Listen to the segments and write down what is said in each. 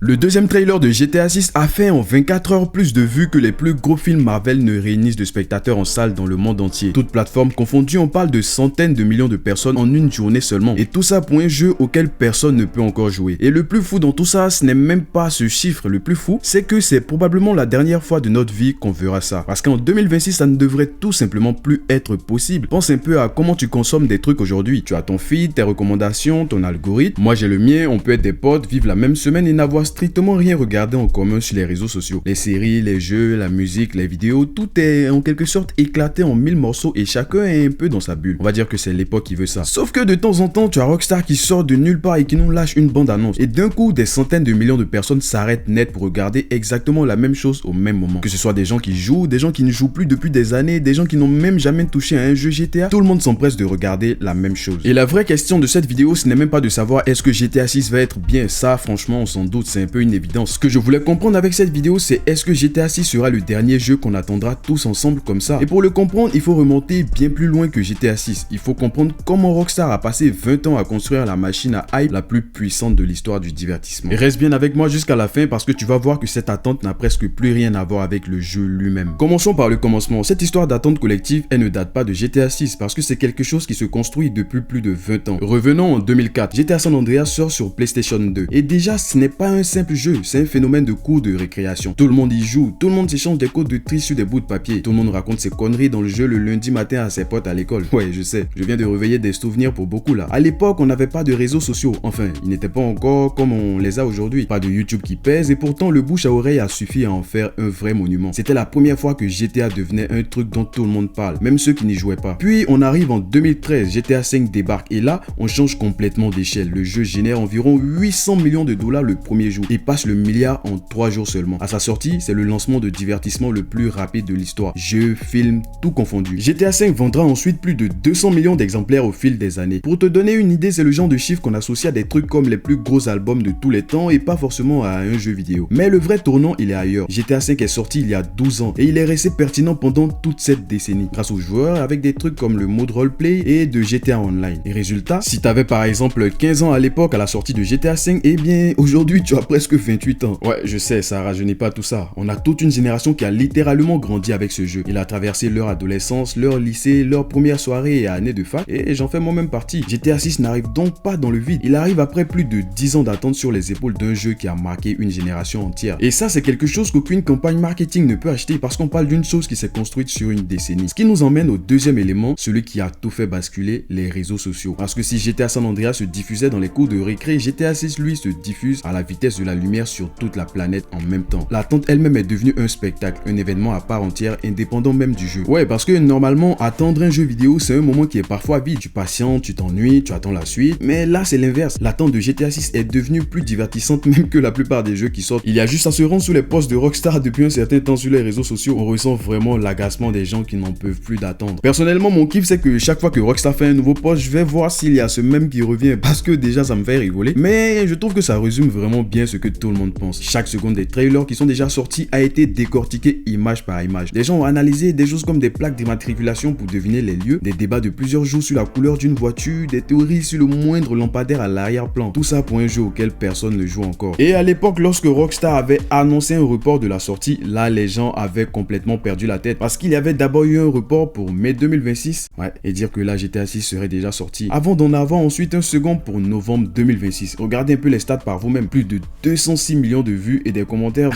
Le deuxième trailer de GTA 6 a fait en 24 heures plus de vues que les plus gros films Marvel ne réunissent de spectateurs en salle dans le monde entier. Toutes plateformes confondues, on parle de centaines de millions de personnes en une journée seulement. Et tout ça pour un jeu auquel personne ne peut encore jouer. Et le plus fou dans tout ça, ce n'est même pas ce chiffre. Le plus fou, c'est que c'est probablement la dernière fois de notre vie qu'on verra ça. Parce qu'en 2026, ça ne devrait tout simplement plus être possible. Pense un peu à comment tu consommes des trucs aujourd'hui. Tu as ton feed, tes recommandations, ton algorithme. Moi j'ai le mien, on peut être des potes, vivre la même semaine et n'avoir strictement rien regardé en commun sur les réseaux sociaux. Les séries, les jeux, la musique, les vidéos, tout est en quelque sorte éclaté en 1000 morceaux et chacun est un peu dans sa bulle. On va dire que c'est l'époque qui veut ça. Sauf que de temps en temps, tu as Rockstar qui sort de nulle part et qui nous lâche une bande-annonce. Et d'un coup, des centaines de millions de personnes s'arrêtent net pour regarder exactement la même chose au même moment. Que ce soit des gens qui jouent, des gens qui ne jouent plus depuis des années, des gens qui n'ont même jamais touché à un jeu GTA, tout le monde s'empresse de regarder la même chose. Et la vraie question de cette vidéo, ce n'est même pas de savoir est-ce que GTA 6 va être bien. Ça, franchement, on s'en doute, c'est un peu une évidence. Ce que je voulais comprendre avec cette vidéo, c'est est-ce que GTA 6 sera le dernier jeu qu'on attendra tous ensemble comme ça. Et pour le comprendre, il faut remonter bien plus loin que GTA 6. Il faut comprendre comment Rockstar a passé 20 ans à construire la machine à hype la plus puissante de l'histoire du divertissement. Et reste bien avec moi jusqu'à la fin parce que tu vas voir que cette attente n'a presque plus rien à voir avec le jeu lui-même. Commençons par le commencement. Cette histoire d'attente collective, elle ne date pas de GTA 6 parce que c'est quelque chose qui se construit depuis plus de 20 ans. Revenons en 2004. GTA San Andreas sort sur PlayStation 2. Et déjà, ce n'est pas un simple jeu, c'est un phénomène de cours de récréation. Tout le monde y joue, tout le monde s'échange des codes de tri sur des bouts de papier. Tout le monde raconte ses conneries dans le jeu le lundi matin à ses potes à l'école. Ouais, je sais, je viens de réveiller des souvenirs pour beaucoup là. À l'époque, on n'avait pas de réseaux sociaux. Enfin, ils n'étaient pas encore comme on les a aujourd'hui. Pas de YouTube qui pèse et pourtant le bouche à oreille a suffi à en faire un vrai monument. C'était la première fois que GTA devenait un truc dont tout le monde parle, même ceux qui n'y jouaient pas. Puis on arrive en 2013, GTA 5 débarque et là, on change complètement d'échelle. Le jeu génère environ 800 millions de dollars le premier jour et passe le milliard en 3 jours seulement. À sa sortie, c'est le lancement de divertissement le plus rapide de l'histoire. Jeux, films, tout confondu. GTA 5 vendra ensuite plus de 200 millions d'exemplaires au fil des années. Pour te donner une idée, c'est le genre de chiffre qu'on associe à des trucs comme les plus gros albums de tous les temps et pas forcément à un jeu vidéo. Mais le vrai tournant, il est ailleurs. GTA 5 est sorti il y a 12 ans et il est resté pertinent pendant toute cette décennie grâce aux joueurs avec des trucs comme le mode roleplay et de GTA Online. Et résultat, si t'avais par exemple 15 ans à l'époque à la sortie de GTA 5, eh bien aujourd'hui tu as presque 28 ans. Ouais, je sais, ça rajeunit pas tout ça. On a toute une génération qui a littéralement grandi avec ce jeu. Il a traversé leur adolescence, leur lycée, leur première soirée et année de fac et j'en fais moi-même partie. GTA 6 n'arrive donc pas dans le vide. Il arrive après plus de 10 ans d'attente sur les épaules d'un jeu qui a marqué une génération entière. Et ça, c'est quelque chose qu'aucune campagne marketing ne peut acheter parce qu'on parle d'une chose qui s'est construite sur une décennie. Ce qui nous emmène au deuxième élément, celui qui a tout fait basculer, les réseaux sociaux. Parce que si GTA San Andreas se diffusait dans les cours de récré, GTA 6 lui se diffuse à la vitesse de la lumière sur toute la planète en même temps. L'attente elle-même est devenue un spectacle, un événement à part entière, indépendant même du jeu. Ouais, parce que normalement, attendre un jeu vidéo, c'est un moment qui est parfois vide. Tu patientes, tu t'ennuies, tu attends la suite. Mais là, c'est l'inverse. L'attente de GTA 6 est devenue plus divertissante même que la plupart des jeux qui sortent. Il y a juste à se rendre sous les posts de Rockstar depuis un certain temps sur les réseaux sociaux. On ressent vraiment l'agacement des gens qui n'en peuvent plus d'attendre. Personnellement, mon kiff, c'est que chaque fois que Rockstar fait un nouveau post, je vais voir s'il y a ce même qui revient parce que déjà, ça me fait rigoler. Mais je trouve que ça résume vraiment bien ce que tout le monde pense. Chaque seconde des trailers qui sont déjà sortis a été décortiqué image par image. Des gens ont analysé des choses comme des plaques d'immatriculation pour deviner les lieux, des débats de plusieurs jours sur la couleur d'une voiture, des théories sur le moindre lampadaire à l'arrière-plan. Tout ça pour un jeu auquel personne ne joue encore. Et à l'époque, lorsque Rockstar avait annoncé un report de la sortie, là les gens avaient complètement perdu la tête parce qu'il y avait d'abord eu un report pour mai 2026. Ouais, et dire que là GTA 6 serait déjà sorti. Avant d'en avoir ensuite un second pour novembre 2026. Regardez un peu les stats par vous-même. Plus de 206 millions de vues et des commentaires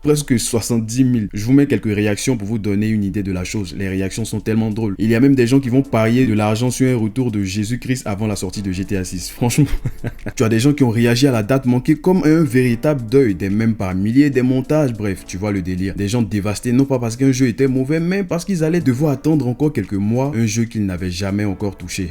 presque 70 000. Je vous mets quelques réactions pour vous donner une idée de la chose. Les réactions sont tellement drôles. Il y a même des gens qui vont parier de l'argent sur un retour de Jésus-Christ avant la sortie de GTA 6. Franchement, tu as des gens qui ont réagi à la date manquée comme un véritable deuil. Des mèmes par milliers, des montages, bref, tu vois le délire. Des gens dévastés non pas parce qu'un jeu était mauvais, mais parce qu'ils allaient devoir attendre encore quelques mois un jeu qu'ils n'avaient jamais encore touché.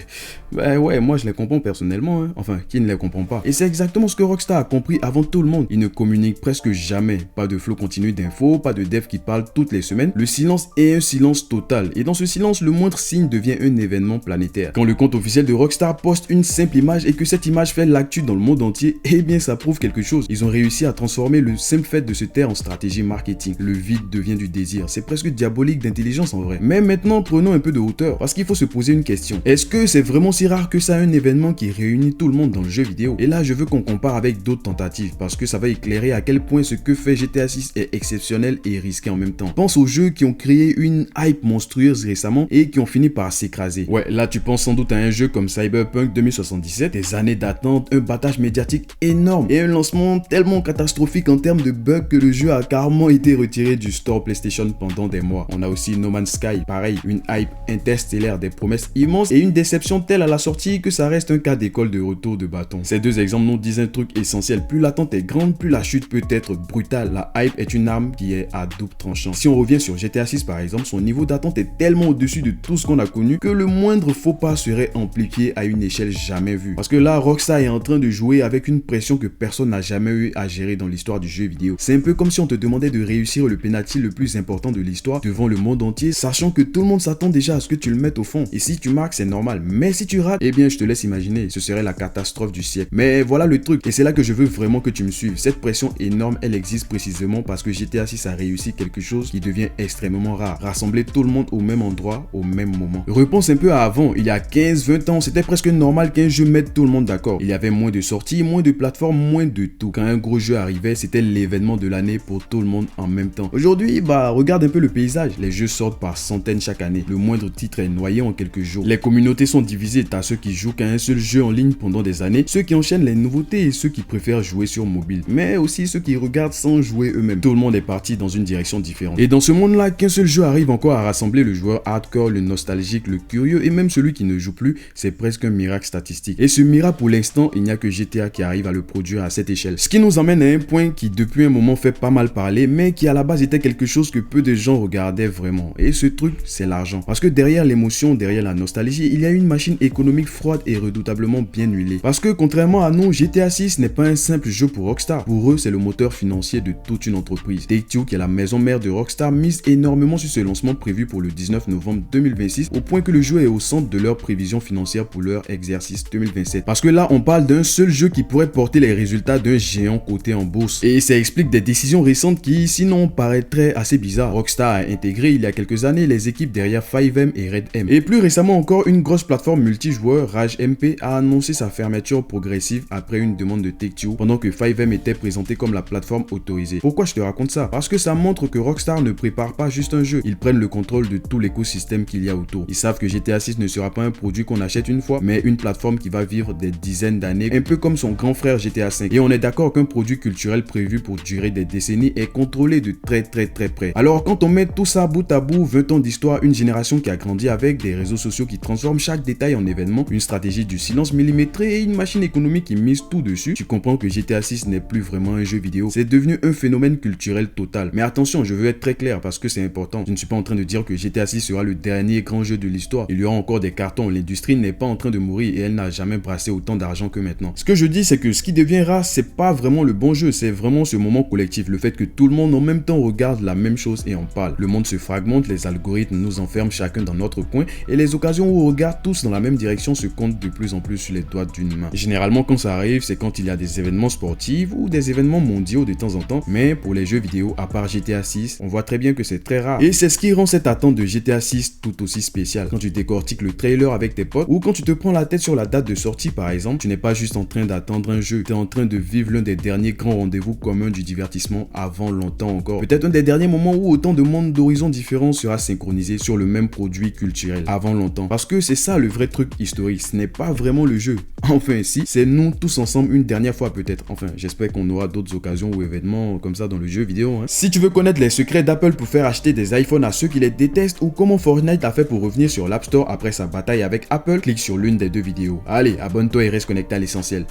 Ben ouais, moi je les comprends personnellement, hein. Enfin, qui ne les comprend pas. Et c'est exactement ce que Rockstar a compris avant tout le monde. Ils ne communiquent presque jamais. Pas de flow continu d'infos, pas de dev qui parle toutes les semaines. Le silence est un silence total. Et dans ce silence, le moindre signe devient un événement planétaire. Quand le compte officiel de Rockstar poste une simple image et que cette image fait l'actu dans le monde entier, eh bien ça prouve quelque chose. Ils ont réussi à transformer le simple fait de se taire en stratégie marketing. Le vide devient du désir. C'est presque diabolique d'intelligence en vrai. Mais maintenant, prenons un peu de hauteur parce qu'il faut se poser une question. Est-ce que c'est vraiment si rare que ça un événement qui réunit tout le monde dans le jeu vidéo? Et là, je veux qu'on compare avec d'autres tentatives. positif parce que ça va éclairer à quel point ce que fait GTA 6 est exceptionnel et risqué en même temps. Pense aux jeux qui ont créé une hype monstrueuse récemment et qui ont fini par s'écraser. Ouais, là tu penses sans doute à un jeu comme Cyberpunk 2077, des années d'attente, un battage médiatique énorme et un lancement tellement catastrophique en termes de bugs que le jeu a carrément été retiré du store PlayStation pendant des mois. On a aussi No Man's Sky, pareil, une hype interstellaire, des promesses immenses et une déception telle à la sortie que ça reste un cas d'école de retour de bâton. Ces deux exemples nous disent un truc essentiel: plus l'attente est grande, plus la chute peut être brutale. La hype est une arme qui est à double tranchant. Si on revient sur GTA 6 par exemple, son niveau d'attente est tellement au-dessus de tout ce qu'on a connu que le moindre faux pas serait amplifié à une échelle jamais vue. Parce que là, Rockstar est en train de jouer avec une pression que personne n'a jamais eu à gérer dans l'histoire du jeu vidéo. C'est un peu comme si on te demandait de réussir le penalty le plus important de l'histoire devant le monde entier, sachant que tout le monde s'attend déjà à ce que tu le mettes au fond. Et si tu marques, c'est normal. Mais si tu rates, eh bien je te laisse imaginer, ce serait la catastrophe du siècle. Mais voilà le truc, et c'est là que je veux vraiment que tu me suives. Cette pression énorme, elle existe précisément parce que GTA 6 a réussi quelque chose qui devient extrêmement rare: rassembler tout le monde au même endroit, au même moment. Repense un peu à avant, il y a 15-20 ans, c'était presque normal qu'un jeu mette tout le monde d'accord. Il y avait moins de sorties, moins de plateformes, moins de tout. Quand un gros jeu arrivait, c'était l'événement de l'année pour tout le monde en même temps. Aujourd'hui, regarde un peu le paysage. Les jeux sortent par centaines chaque année. Le moindre titre est noyé en quelques jours. Les communautés sont divisées. T'as ceux qui jouent qu'à un seul jeu en ligne pendant des années, ceux qui enchaînent les nouveautés et ceux qui préfèrent jouer sur mobile. Mais aussi ceux qui regardent sans jouer eux-mêmes. Tout le monde est parti dans une direction différente. Et dans ce monde-là, qu'un seul jeu arrive encore à rassembler le joueur hardcore, le nostalgique, le curieux et même celui qui ne joue plus, c'est presque un miracle statistique. Et ce miracle, pour l'instant, il n'y a que GTA qui arrive à le produire à cette échelle. Ce qui nous emmène à un point qui depuis un moment fait pas mal parler, mais qui à la base était quelque chose que peu de gens regardaient vraiment. Et ce truc, c'est l'argent. Parce que derrière l'émotion, derrière la nostalgie, il y a une machine économique froide et redoutablement bien huilée. Parce que contrairement à nous, GTA 6 n'est pas un simple jeu pour Rockstar. Pour eux, c'est le moteur financier de toute une entreprise. Take-Two, qui est la maison mère de Rockstar, mise énormément sur ce lancement prévu pour le 19 novembre 2026, au point que le jeu est au centre de leurs prévisions financières pour leur exercice 2027. Parce que là, on parle d'un seul jeu qui pourrait porter les résultats d'un géant coté en bourse. Et ça explique des décisions récentes qui, sinon, paraîtraient assez bizarres. Rockstar a intégré il y a quelques années les équipes derrière FiveM et RedM. Et plus récemment encore, une grosse plateforme multijoueur, Rage MP, a annoncé sa fermeture progressive après une demande de Take-Two, pendant que FiveM était présenté comme la plateforme autorisée. Pourquoi je te raconte ça? Parce que ça montre que Rockstar ne prépare pas juste un jeu, ils prennent le contrôle de tout l'écosystème qu'il y a autour. Ils savent que GTA 6 ne sera pas un produit qu'on achète une fois, mais une plateforme qui va vivre des dizaines d'années, un peu comme son grand frère GTA 5. Et on est d'accord qu'un produit culturel prévu pour durer des décennies est contrôlé de très près. Alors quand on met tout ça bout à bout, 20 ans d'histoire, une génération qui a grandi avec des réseaux sociaux qui transforment chaque détail en événement, une stratégie du silence millimétré et une machine économique qui mise tout dessus, tu comprends que GTA 6 n'est plus vraiment un jeu vidéo, c'est devenu un phénomène culturel total. Mais attention, je veux être très clair parce que c'est important. Je ne suis pas en train de dire que GTA 6 sera le dernier grand jeu de l'histoire. Il y aura encore des cartons, l'industrie n'est pas en train de mourir et elle n'a jamais brassé autant d'argent que maintenant. Ce que je dis, c'est que ce qui devient rare, c'est pas vraiment le bon jeu, c'est vraiment ce moment collectif, le fait que tout le monde en même temps regarde la même chose et en parle. Le monde se fragmente, les algorithmes nous enferment chacun dans notre coin et les occasions où on regarde tous dans la même direction se comptent de plus en plus sur les doigts d'une main. Généralement, quand ça arrive, c'est quand il y a des événements sportifs ou des événements mondiaux de temps en temps, mais pour les jeux vidéo, à part GTA 6, on voit très bien que c'est très rare. Et c'est ce qui rend cette attente de GTA 6 tout aussi spéciale. Quand tu décortiques le trailer avec tes potes ou quand tu te prends la tête sur la date de sortie par exemple, tu n'es pas juste en train d'attendre un jeu, tu es en train de vivre l'un des derniers grands rendez-vous communs du divertissement avant longtemps encore. Peut-être un des derniers moments où autant de mondes d'horizons différents sera synchronisé sur le même produit culturel avant longtemps. Parce que c'est ça le vrai truc historique, ce n'est pas vraiment le jeu. Enfin si, c'est nous tous ensemble une dernière fois peut-être. Enfin, j'espère qu'on aura d'autres occasions ou événements comme ça dans le jeu vidéo. Si tu veux connaître les secrets d'Apple pour faire acheter des iPhones à ceux qui les détestent ou comment Fortnite a fait pour revenir sur l'App Store après sa bataille avec Apple, clique sur l'une des deux vidéos. Allez, abonne-toi et reste connecté à l'essentiel.